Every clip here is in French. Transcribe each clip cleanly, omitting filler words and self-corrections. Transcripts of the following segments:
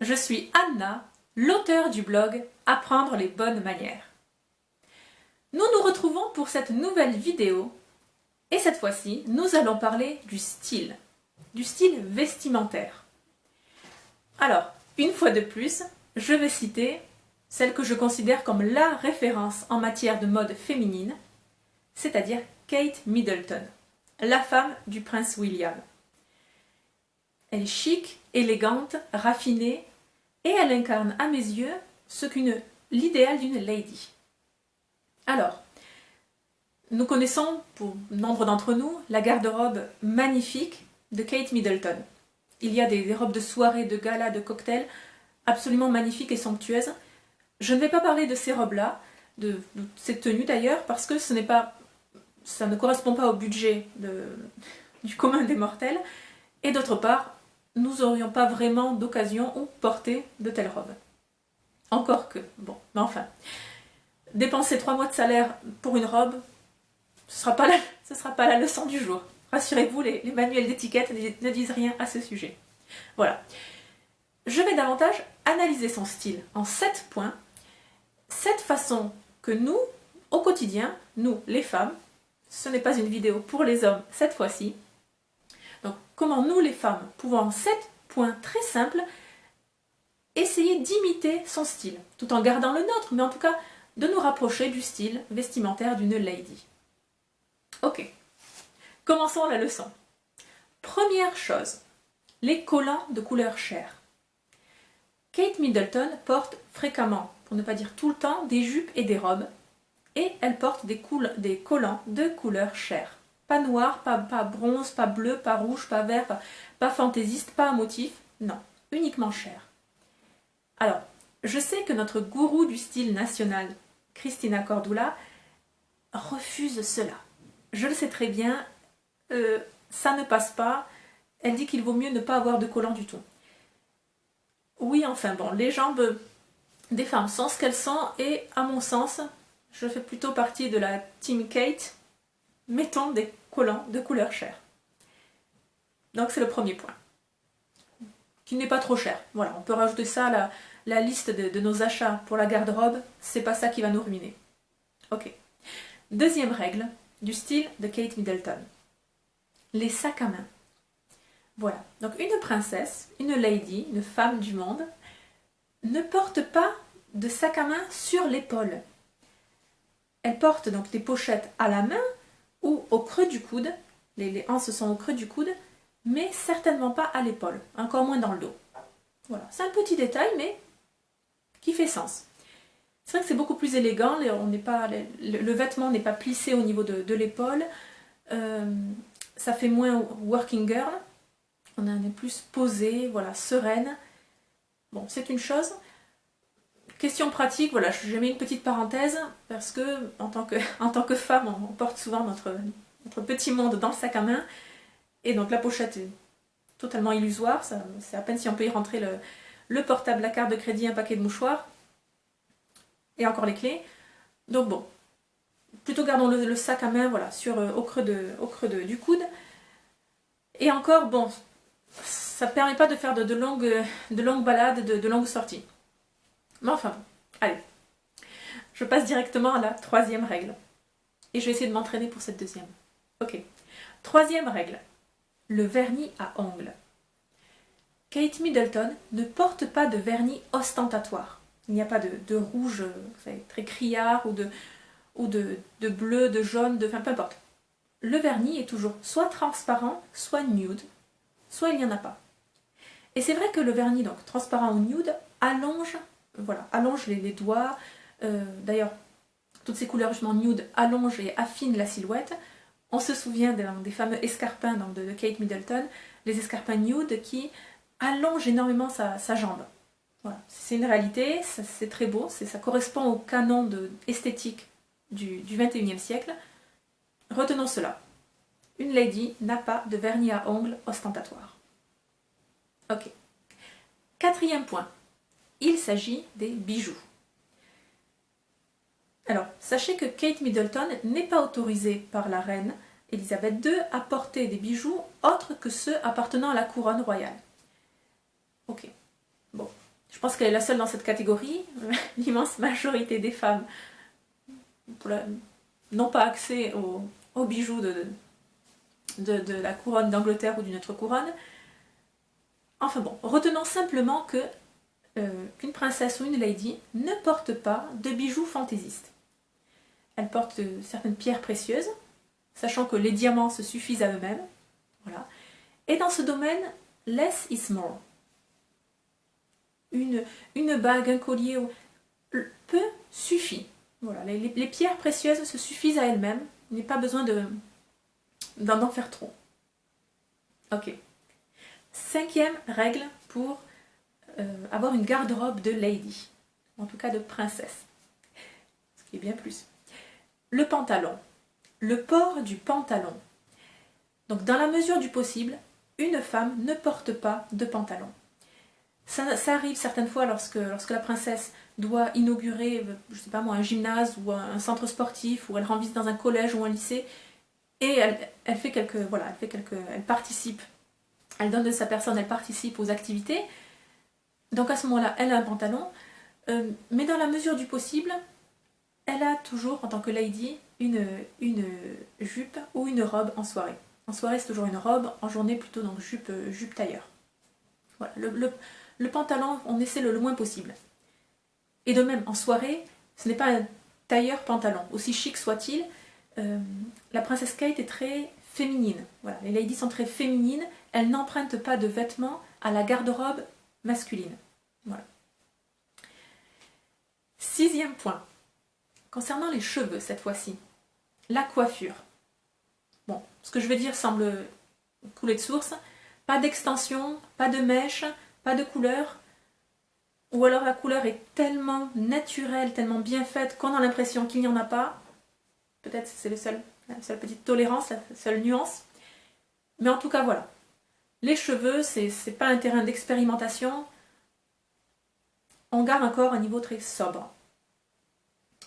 je suis Anna, l'auteure du blog Apprendre les bonnes manières. Nous nous retrouvons pour cette nouvelle vidéo et cette fois-ci, nous allons parler du style vestimentaire. Alors, une fois de plus, je vais citer celle que je considère comme la référence en matière de mode féminine, c'est-à-dire Kate Middleton, la femme du prince William. Elle est chic, élégante, raffinée, et elle incarne à mes yeux l'idéal d'une lady. Alors, nous connaissons, pour nombre d'entre nous, la garde-robe magnifique de Kate Middleton. Il y a des robes de soirée, de gala, de cocktail, absolument magnifiques et somptueuses. Je ne vais pas parler de ces robes-là, de ces tenues d'ailleurs, parce que ça ne correspond pas au budget du commun des mortels, et d'autre part, nous n'aurions pas vraiment d'occasion où porter de telles robes. Encore que, bon, mais enfin, dépenser 3 mois de salaire pour une robe, ce sera pas la leçon du jour. Rassurez-vous, les manuels d'étiquette ne disent rien à ce sujet. Voilà. Je vais davantage analyser son style en 7 points, 7 façons que nous, au quotidien, nous, les femmes, ce n'est pas une vidéo pour les hommes cette fois-ci, donc comment nous, les femmes, pouvons en 7 points très simples essayer d'imiter son style, tout en gardant le nôtre, mais en tout cas de nous rapprocher du style vestimentaire d'une lady. Ok, commençons la leçon. Première chose, les collants de couleur chair. Kate Middleton porte fréquemment, pour ne pas dire tout le temps, des jupes et des robes, et elle porte des collants de couleur chair. Pas noir, pas bronze, pas bleu, pas rouge, pas vert, pas fantaisiste, pas à motif, non, uniquement chair. Alors, je sais que notre gourou du style national, Cristina Cordula, refuse cela. Je le sais très bien, ça ne passe pas, elle dit qu'il vaut mieux ne pas avoir de collant du tout. Oui, enfin bon, les jambes des femmes sont ce qu'elles sont, et à mon sens, je fais plutôt partie de la team Kate, mettons des collants de couleur chair. Donc c'est le premier point, qui n'est pas trop cher. Voilà, on peut rajouter ça à la liste de nos achats pour la garde-robe, c'est pas ça qui va nous ruiner. Ok. Deuxième règle du style de Kate Middleton, les sacs à main. Voilà, donc une princesse, une lady, une femme du monde, ne porte pas de sac à main sur l'épaule. Elle porte donc des pochettes à la main ou au creux du coude, les anses sont au creux du coude, mais certainement pas à l'épaule, encore moins dans le dos. Voilà, c'est un petit détail, mais qui fait sens. C'est vrai que c'est beaucoup plus élégant, le vêtement n'est pas plissé au niveau de l'épaule, ça fait moins working girl, on est plus posé, voilà, sereine. Bon, c'est une chose. Question pratique, voilà, j'ai mis une petite parenthèse, parce que en tant que femme, on porte souvent notre petit monde dans le sac à main, et donc la pochette est totalement illusoire, c'est à peine si on peut y rentrer le portable, la carte de crédit, un paquet de mouchoirs, et encore les clés. Donc bon, plutôt gardons le sac à main, voilà, au creux du coude. Et encore, bon, ça ne permet pas de faire de longues balades, de longues sorties. Mais enfin bon, allez. Je passe directement à la troisième règle. Et je vais essayer de m'entraîner pour cette deuxième. Ok. Troisième règle. Le vernis à ongles. Kate Middleton ne porte pas de vernis ostentatoire. Il n'y a pas de rouge très criard ou de bleu, de jaune, enfin peu importe. Le vernis est toujours soit transparent, soit nude, soit il n'y en a pas. Et c'est vrai que le vernis, donc transparent ou nude, allonge les doigts. D'ailleurs, toutes ces couleurs justement nude allongent et affinent la silhouette. On se souvient des fameux escarpins de Kate Middleton, les escarpins nude qui allongent énormément sa jambe. Voilà. C'est une réalité, c'est très beau, ça correspond au canon esthétique du XXIe siècle. Retenons cela. Une lady n'a pas de vernis à ongles ostentatoire. Ok. Quatrième point. Il s'agit des bijoux. Alors, sachez que Kate Middleton n'est pas autorisée par la reine Elisabeth II à porter des bijoux autres que ceux appartenant à la couronne royale. Ok. Bon. Je pense qu'elle est la seule dans cette catégorie. L'immense majorité des femmes n'ont pas accès aux bijoux de la couronne d'Angleterre ou d'une autre couronne. Enfin bon, retenons simplement que qu'une princesse ou une lady ne porte pas de bijoux fantaisistes. Elle porte certaines pierres précieuses, sachant que les diamants se suffisent à eux-mêmes. Voilà. Et dans ce domaine, less is more. Une bague, un collier, peu suffit. Voilà. Les pierres précieuses se suffisent à elles-mêmes. Il n'est pas besoin d'en faire trop. Ok. 5e règle pour avoir une garde-robe de lady. En tout cas de princesse. Ce qui est bien plus. Le pantalon. Le port du pantalon. Donc dans la mesure du possible, une femme ne porte pas de pantalon. Ça arrive certaines fois lorsque la princesse doit inaugurer, je sais pas moi, un gymnase ou un centre sportif, ou elle rend visite dans un collège ou un lycée, et elle fait elle participe, elle donne de sa personne, elle participe aux activités. Donc à ce moment-là, elle a un pantalon, mais dans la mesure du possible, elle a toujours, en tant que lady, une jupe ou une robe en soirée. En soirée, c'est toujours une robe, en journée, plutôt donc jupe tailleur. Voilà, le pantalon, on essaie le moins possible. Et de même, en soirée, ce n'est pas un tailleur pantalon. Aussi chic soit-il, la princesse Kate est très féminine. Voilà, les ladies sont très féminines, elles n'empruntent pas de vêtements à la garde-robe masculine. Voilà. 6e point. Concernant les cheveux, cette fois-ci, la coiffure. Bon, ce que je vais dire semble couler de source. Pas d'extension, pas de mèche, pas de couleur. Ou alors la couleur est tellement naturelle, tellement bien faite qu'on a l'impression qu'il n'y en a pas. Peut-être c'est la seule petite tolérance, la seule nuance. Mais en tout cas, voilà. Les cheveux, c'est pas un terrain d'expérimentation. On garde encore un niveau très sobre.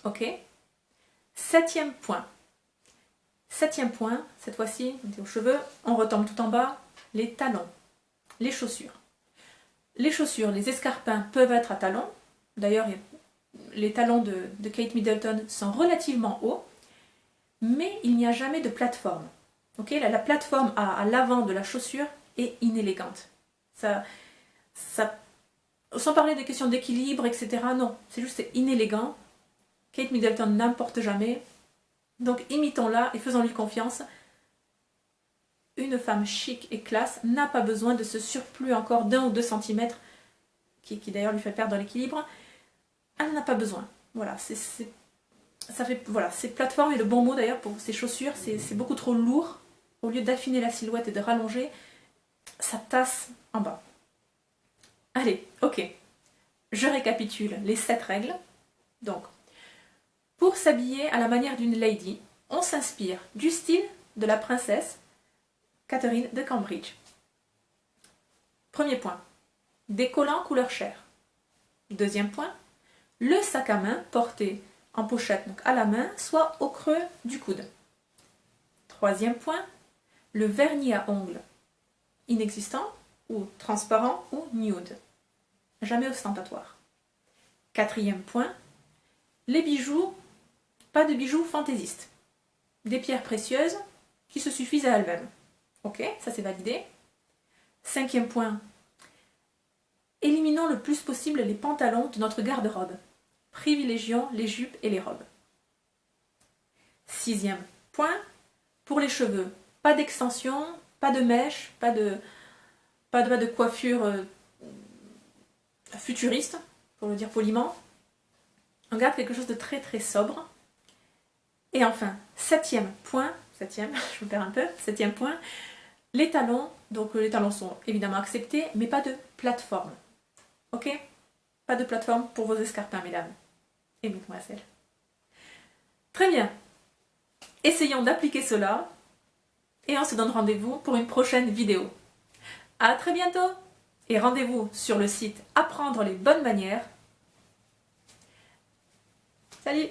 Ok. 7e point. 7e point, cette fois-ci, on est aux cheveux, on retombe tout en bas, les talons, les chaussures. Les chaussures, les escarpins peuvent être à talons. D'ailleurs, les talons de Kate Middleton sont relativement hauts, mais il n'y a jamais de plateforme. Okay, la plateforme à l'avant de la chaussure est inélégante. Sans parler des questions d'équilibre, etc. Non, c'est juste inélégant. Kate Middleton n'importe jamais. Donc imitons-la et faisons-lui confiance. Une femme chic et classe n'a pas besoin de ce surplus encore d'1 ou 2 cm qui d'ailleurs lui fait perdre l'équilibre. Elle n'en a pas besoin. Voilà, ces plateformes est le bon mot d'ailleurs pour ces chaussures, c'est beaucoup trop lourd. Au lieu d'affiner la silhouette et de rallonger, ça tasse en bas. Allez, ok. Je récapitule les 7 règles. Donc, pour s'habiller à la manière d'une lady, on s'inspire du style de la princesse Catherine de Cambridge. Premier point, des collants couleur chair. Deuxième point, le sac à main porté en pochette, donc à la main, soit au creux du coude. Troisième point, le vernis à ongles inexistant ou transparent ou nude, jamais ostentatoire. Quatrième point, les bijoux, pas de bijoux fantaisistes, des pierres précieuses qui se suffisent à elles-mêmes. Ok, ça c'est validé. 5e point, éliminons le plus possible les pantalons de notre garde-robe. Privilégions les jupes et les robes. 6e point, pour les cheveux, pas d'extension, pas de mèche, pas de coiffure futuriste, pour le dire poliment. On garde quelque chose de très très sobre. Et enfin, 7e point, 7e, je me perds un peu, 7e point, les talons, donc les talons sont évidemment acceptés, mais pas de plateforme. Ok? Pas de plateforme pour vos escarpins, mesdames et mesdemoiselles. Très bien. Essayons d'appliquer cela et on se donne rendez-vous pour une prochaine vidéo. À très bientôt et rendez-vous sur le site Apprendre les bonnes manières. Salut!